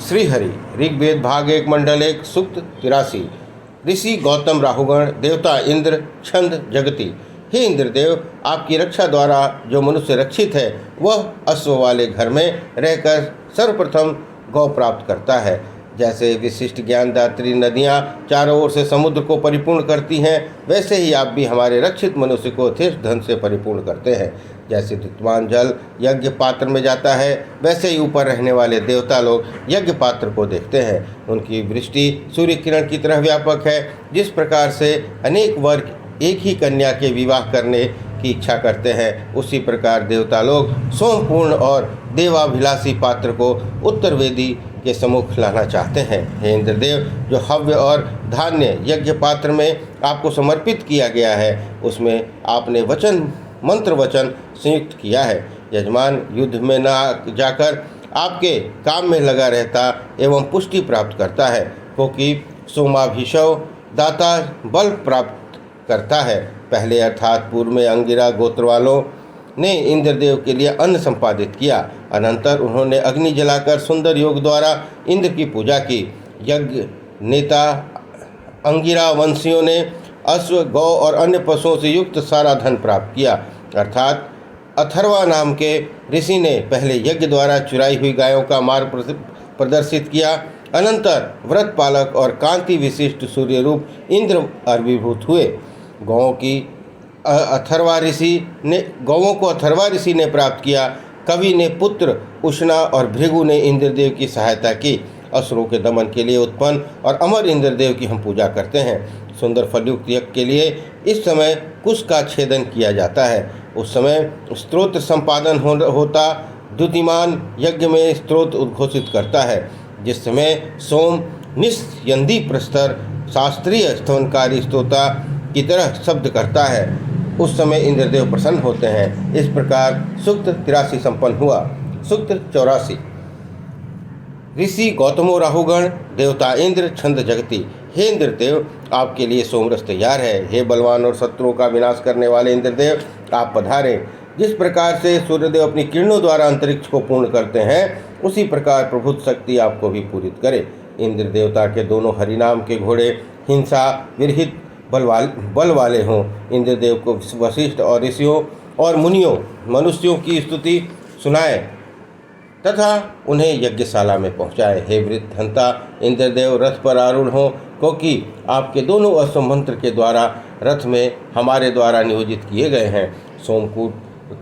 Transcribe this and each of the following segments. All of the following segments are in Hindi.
श्रीहरि। ऋग्वेद भाग 1 मंडल 1 सूक्त 83। ऋषि गौतम राहुगण देवता इंद्र छंद जगति। हे इंद्रदेव, आपकी रक्षा द्वारा जो मनुष्य रक्षित है वह अश्व वाले घर में रहकर सर्वप्रथम गौ प्राप्त करता है। जैसे विशिष्ट ज्ञानदात्री नदियाँ चारों ओर से समुद्र को परिपूर्ण करती हैं, वैसे ही आप भी हमारे रक्षित मनुष्य को यथेष्ट धन से परिपूर्ण करते हैं। जैसे द्युतिमान जल यज्ञ पात्र में जाता है, वैसे ही ऊपर रहने वाले देवता लोग यज्ञ पात्र को देखते हैं। उनकी दृष्टि सूर्य किरण की तरह व्यापक है। जिस प्रकार से अनेक वर्ग एक ही कन्या के विवाह करने की इच्छा करते हैं, उसी प्रकार देवता लोग सोमपूर्ण और देवाभिलाषी पात्र को उत्तर वेदी के सम्मुख लाना चाहते हैं। हे इंद्रदेव, जो हव्य और धान्य यज्ञ पात्र में आपको समर्पित किया गया है, उसमें आपने मंत्र वचन संयुक्त किया है। यजमान युद्ध में न जाकर आपके काम में लगा रहता एवं पुष्टि प्राप्त करता है, क्योंकि सोमाभिषव दाता बल प्राप्त करता है। पहले अर्थात पूर्व में अंगिरा गोत्र वालों ने इंद्रदेव के लिए अन्न संपादित किया। अनंतर उन्होंने अग्नि जलाकर सुंदर योग द्वारा इंद्र की पूजा की। यज्ञ नेता अंगिरा वंशियों ने अश्व, गौ और अन्य पशुओं से युक्त सारा धन प्राप्त किया। अर्थात अथर्वा नाम के ऋषि ने पहले यज्ञ द्वारा चुराई हुई गायों का मार्ग प्रदर्शित किया। अनंतर व्रत पालक और कांति विशिष्ट सूर्य रूप इंद्र आविर्भूत हुए। गौओं को अथर्वा ऋषि ने प्राप्त किया। कवि ने पुत्र उष्णा और भृगु ने इंद्रदेव की सहायता की। असुरों के दमन के लिए उत्पन्न और अमर इंद्रदेव की हम पूजा करते हैं। सुंदर फलयुक्त यज्ञ के लिए इस समय कुश का छेदन किया जाता है। उस समय स्तोत्र संपादन होता। द्युतिमान यज्ञ में स्तोत्र उद्घोषित करता है, जिस समय सोम निस्यंदी प्रस्तर शास्त्रीय स्तवनकारी स्तोता की तरह शब्द करता है। उस समय इंद्रदेव प्रसन्न होते हैं। इस प्रकार सूक्त 83 संपन्न हुआ। सूक्त 84। ऋषि गौतमो राहुगण देवता इंद्र छंद जगति। हे इंद्रदेव, आपके लिए सोमरस तैयार है। हे बलवान और शत्रुओं का विनाश करने वाले इंद्रदेव, आप पधारें। जिस प्रकार से सूर्यदेव अपनी किरणों द्वारा अंतरिक्ष को पूर्ण करते हैं, उसी प्रकार प्रभुत शक्ति आपको भी पूरित करे। इंद्र देवता के दोनों हरिनाम के घोड़े हिंसा विरहित बल वाले हों। इंद्रदेव को वशिष्ठ और ऋषियों और मुनियों मनुष्यों की स्तुति सुनाए तथा उन्हें यज्ञशाला में पहुँचाए। हे वृद्धंता इंद्रदेव, रथ पर आरूढ़ हों, क्योंकि आपके दोनों अश्व मंत्र के द्वारा रथ में हमारे द्वारा नियोजित किए गए हैं।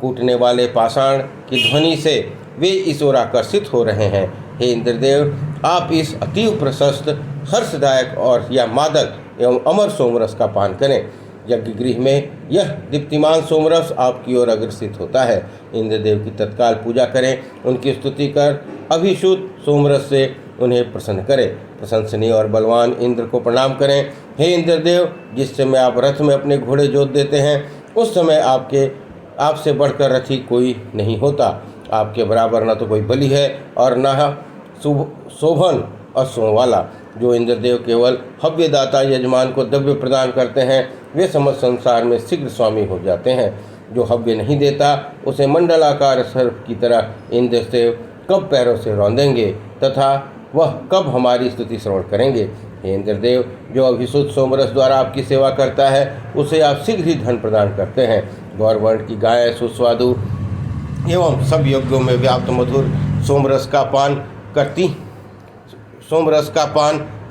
कूटने वाले पाषाण की ध्वनि से वे इस ओर आकर्षित हो रहे हैं। हे इंद्रदेव, आप इस अतीव प्रशस्त हर्षदायक और या मादक एवं अमर सोमरस का पान करें। यज्ञ गृह में यह दीप्तिमान सोमरस आपकी ओर अग्रसित होता है। इंद्रदेव की तत्काल पूजा करें, उनकी स्तुति कर अभिषुद्ध सोमरस से उन्हें प्रसन्न करें। प्रशंसनीय और बलवान इंद्र को प्रणाम करें। हे इंद्रदेव, जिस समय आप रथ में अपने घोड़े जोत देते हैं, उस समय आपसे बढ़कर रथी कोई नहीं होता। आपके बराबर न तो कोई बलि है और न शोभन अश्वों वाला। जो इंद्रदेव केवल हव्यदाता यजमान को द्रव्य प्रदान करते हैं, वे समस्त संसार में शीघ्र स्वामी हो जाते हैं। जो हव्य नहीं देता, उसे मंडलाकार सर्प की तरह इंद्रदेव कब पैरों से रौंदेंगे तथा वह कब हमारी स्तुति श्रवण करेंगे। हे इंद्रदेव, जो अभिषुद्ध सोमरस द्वारा आपकी सेवा करता है, उसे आप शीघ्र ही धन प्रदान करते हैं। गौरवर्ण की गाय सुस्वादु एवं सब यज्ञों में व्याप्त मधुर सोमरस का पान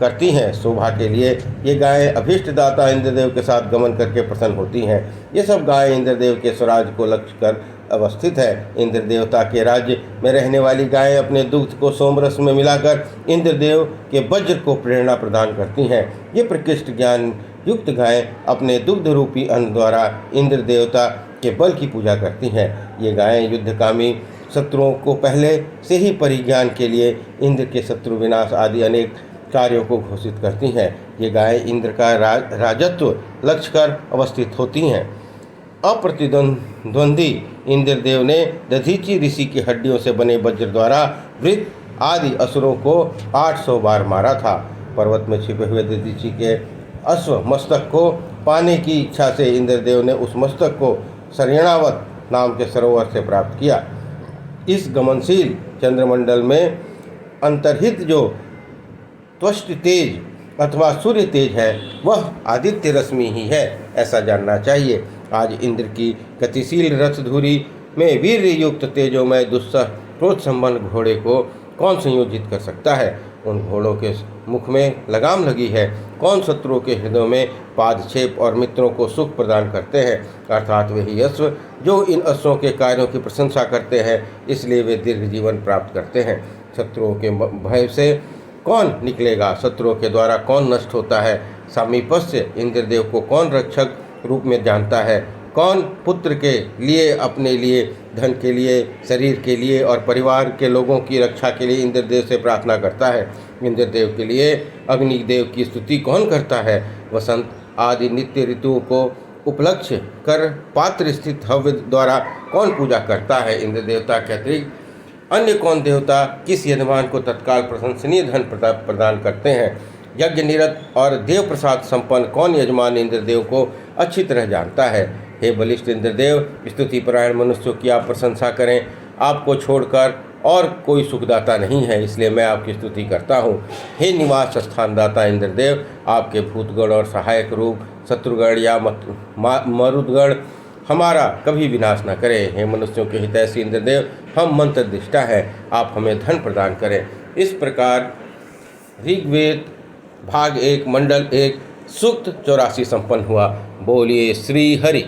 करती हैं। शोभा के लिए ये गायें अभीष्टदाता इंद्रदेव के साथ गमन करके प्रसन्न होती हैं। ये सब गायें इंद्रदेव के स्वराज को लक्ष्य कर अवस्थित है। इंद्र देवता के राज्य में रहने वाली गायें अपने दुग्ध को सोमरस में मिलाकर इंद्रदेव के वज्र को प्रेरणा प्रदान करती हैं। ये प्रकृष्ट ज्ञान युक्त गायें अपने दुग्ध रूपी अन्न द्वारा इंद्र देवता के बल की पूजा करती हैं। ये गायें युद्धकामी शत्रुओं को पहले से ही परिज्ञान के लिए इंद्र के शत्रु विनाश आदि अनेक कार्यों को घोषित करती हैं। ये गायें इंद्र का राजत्व लक्ष्य कर अवस्थित होती हैं। अप्रतिद्वंदी इंद्रदेव ने दधीची ऋषि की हड्डियों से बने वज्र द्वारा वृत्त आदि असुरों को 800 बार मारा था। पर्वत में छिपे हुए दधीची के अश्व मस्तक को पाने की इच्छा से इंद्रदेव ने उस मस्तक को सरयणावत नाम के सरोवर से प्राप्त किया। इस गमनशील चंद्रमंडल में अंतर्हित जो त्वष्ट तेज अथवा सूर्य तेज है वह आदित्य रश्मि ही है, ऐसा जानना चाहिए। आज इंद्र की गतिशील रथधुरी में वीर युक्त तेजोमय दुस्सह क्रोध संपन्न घोड़े को कौन संयोजित कर सकता है? उन घोड़ों के मुख में लगाम लगी है, कौन शत्रुओं के हृदयों में पादछेप और मित्रों को सुख प्रदान करते हैं? अर्थात वही अश्व जो इन अश्वों के कार्यों की प्रशंसा करते हैं, इसलिए वे दीर्घ जीवन प्राप्त करते हैं। शत्रुओं के भय से कौन निकलेगा? शत्रुओं के द्वारा कौन नष्ट होता है? सामीपस्य इंद्रदेव को कौन रक्षक रूप में जानता है? कौन पुत्र के लिए, अपने लिए, धन के लिए, शरीर के लिए और परिवार के लोगों की रक्षा के लिए इंद्रदेव से प्रार्थना करता है? इंद्रदेव के लिए अग्निदेव की स्तुति कौन करता है? वसंत आदि नित्य ऋतुओं को उपलक्ष्य कर पात्र स्थित हव्य द्वारा कौन पूजा करता है? इंद्र देवता के अतिरिक्त अन्य कौन देवता किस यजमान को तत्काल प्रशंसनीय धन प्रदान करते हैं? यज्ञ निरत और देव प्रसाद संपन्न कौन यजमान इंद्रदेव को अच्छी तरह जानता है? हे बलिष्ठ इंद्रदेव, स्तुतिपरायण मनुष्यों की आप प्रशंसा करें। आपको छोड़कर और कोई सुखदाता नहीं है, इसलिए मैं आपकी स्तुति करता हूँ। हे निवास स्थानदाता इंद्रदेव, आपके भूतगण और सहायक रूप शत्रुगण या मरुदगण हमारा कभी विनाश न करें। हे मनुष्यों के हितैषी इंद्रदेव, हम मंत्र दृष्टा हैं, आप हमें धन प्रदान करें। इस प्रकार ऋग्वेद भाग 1 मंडल 1 सूक्त 84 संपन्न हुआ। बोलिए श्री हरि।